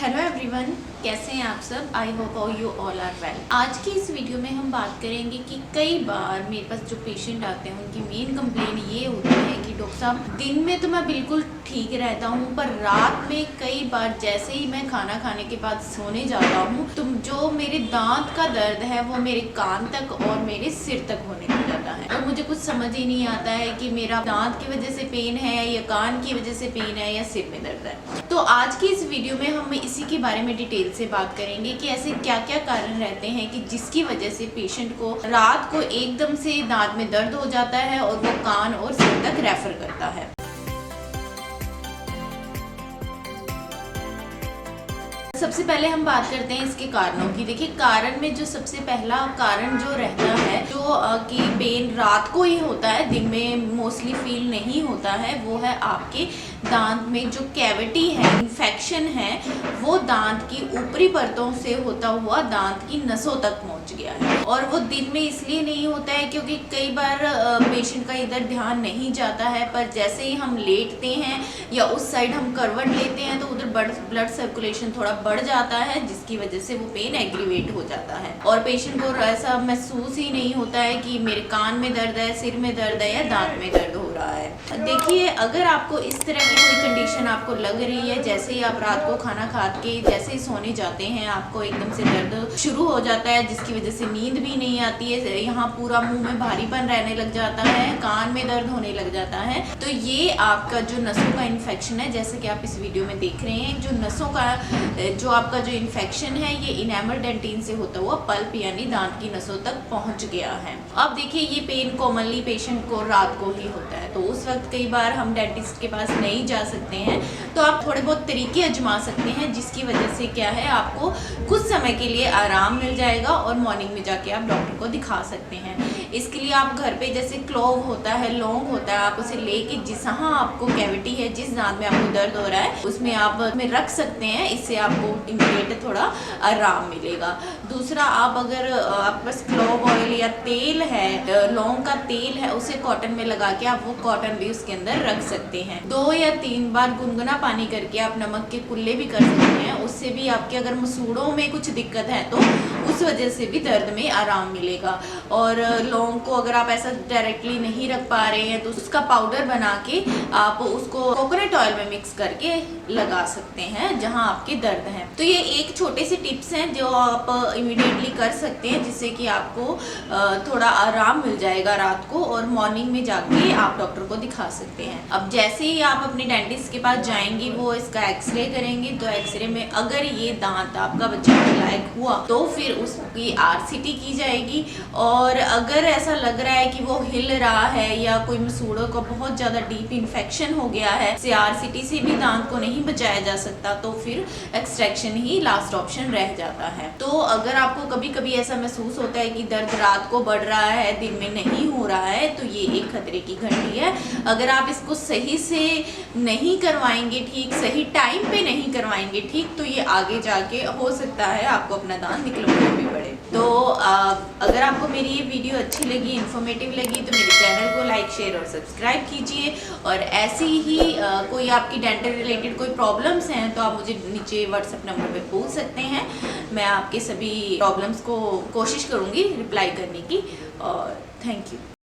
Hello everyone, कैसे हैं आप सब। I hope you all are well. आज की इस वीडियो में हम बात करेंगे कि कई बार मेरे पास जो पेशेंट आते हैं उनकी मेन कंप्लेन ये होती है कि डॉक्टर साहब दिन में तो मैं बिल्कुल ठीक रहता हूँ, पर रात में कई बार जैसे ही मैं खाना खाने के बाद सोने जाता हूँ तो जो मेरे दांत का दर्द है वो मेरे कान तक और मेरे सिर तक होने लग जाता है। और मुझे कुछ समझ ही नहीं आता है कि मेरा दांत की वजह से पेन है या कान की वजह से पेन है या सिर में दर्द है। तो आज की इस वीडियो में हम इसी के बारे में डिटेल से बात करेंगे कि ऐसे क्या क्या कारण रहते हैं कि जिसकी वजह से पेशेंट को रात को एकदम से दांत में दर्द हो जाता है और वो कान और सिर तक रेफर करता है। सबसे पहले हम बात करते हैं इसके कारणों की। देखिए, कारण में जो सबसे पहला कारण जो रहता है जो कि पेन रात को ही होता है, दिन में मोस्टली फील नहीं होता है, वो है आपके दांत में जो कैविटी है, इन्फेक्शन है, वो दांत की ऊपरी परतों से होता हुआ दांत की नसों तक पहुंच गया है। और वो दिन में इसलिए नहीं होता है क्योंकि कई बार पेशेंट का इधर ध्यान नहीं जाता है, पर जैसे ही हम लेटते हैं या उस साइड हम करवट लेते हैं तो उधर ब्लड सर्कुलेशन थोड़ा बढ़ जाता है, जिसकी वजह से वो पेन एग्रीवेट हो जाता है और पेशेंट को ऐसा महसूस ही नहीं होता है कि मेरे कान में दर्द है, सिर में दर्द है या दांत में दर्द हो रहा है। देखिए, अगर आपको इस तरह की कोई कंडीशन आपको लग रही है, जैसे ही आप रात को खाना खा के जैसे ही सोने जाते हैं आपको एकदम से दर्द शुरू हो जाता है, जिसकी वजह से नींद भी नहीं आती है, यहाँ पूरा मुंह में भारीपन रहने लग जाता है, कान में दर्द होने लग जाता है, तो ये आपका जो नसों का इन्फेक्शन है। जैसे कि आप इस वीडियो में देख रहे हैं, जो नसों का जो आपका जो इन्फेक्शन है ये इनेमल डेंटिन से होता हुआ पल्प यानी दांत की नसों तक पहुंच गया है। अब देखिए, ये पेन कॉमनली पेशेंट को रात को ही होता है, तो उस वक्त कई बार हम डेंटिस्ट के पास नहीं जा सकते हैं, तो आप थोड़े बहुत तरीके आजमा सकते हैं, जिसकी वजह से क्या है आपको कुछ समय के लिए आराम मिल जाएगा और मॉर्निंग में जाके आप डॉक्टर को दिखा सकते हैं। इसके लिए आप घर पे जैसे क्लोव होता है, लौंग होता है, आप उसे लेके जहाँ आपको कैविटी है, जिस दांत में आपको दर्द हो रहा है उसमें आप में रख सकते हैं, इससे आपको इमीडिएट थोड़ा आराम मिलेगा। दूसरा, आप अगर आपके पास क्लोव ऑयल या तेल है, लौंग का तेल है, उसे कॉटन में लगा के आप वो कॉटन भी उसके अंदर रख सकते हैं। 2 या 3 बार गुनगुना पानी करके आप नमक के कुल्ले भी कर सकते हैं, उससे भी आपके अगर मसूड़ों में कुछ दिक्कत है तो उस वजह से भी दर्द में आराम मिलेगा। और लौंग को अगर आप ऐसा डायरेक्टली नहीं रख पा रहे हैं तो उसका पाउडर बना के आप उसको कोकोनट ऑयल में मिक्स करके लगा सकते हैं जहां आपके दर्द है। तो ये एक छोटे से टिप्स हैं जो आप इमीडिएटली कर सकते हैं, जिससे कि आपको थोड़ा आराम मिल जाएगा रात को और मॉर्निंग में जाके आप डॉक्टर को दिखा सकते हैं। अब जैसे ही आप अपने डेंटिस्ट के पास जाएंगे वो इसका एक्सरे करेंगे, तो एक्सरे में अगर ये दांत आपका बच्चा के लायक हुआ तो फिर उसकी आरसीटी की जाएगी। और अगर ऐसा लग रहा है कि वो हिल रहा है या कोई मसूड़ों को बहुत ज़्यादा डीप इन्फेक्शन हो गया है, से आरसीटी से भी दांत को नहीं बचाया जा सकता, तो फिर एक्सट्रैक्शन ही लास्ट ऑप्शन रह जाता है। तो अगर आपको कभी कभी ऐसा महसूस होता है कि दर्द रात को बढ़ रहा है, दिन में नहीं हो रहा है, तो ये एक खतरे की घंटी है। अगर आप इसको सही से नहीं करवाएंगे ठीक, सही टाइम पे नहीं करवाएंगे ठीक, तो ये आगे जाके हो सकता है आपको अपना दांत निकलवाना भी पड़े। तो अगर आपको मेरी ये वीडियो अच्छी लगी, इन्फॉर्मेटिव लगी, तो मेरे चैनल को लाइक, शेयर और सब्सक्राइब कीजिए। और ऐसी ही कोई आपकी डेंटल रिलेटेड कोई प्रॉब्लम्स हैं तो आप मुझे नीचे व्हाट्सएप नंबर पे पूछ सकते हैं, मैं आपके सभी प्रॉब्लम्स को कोशिश करूँगी रिप्लाई करने की। और थैंक यू।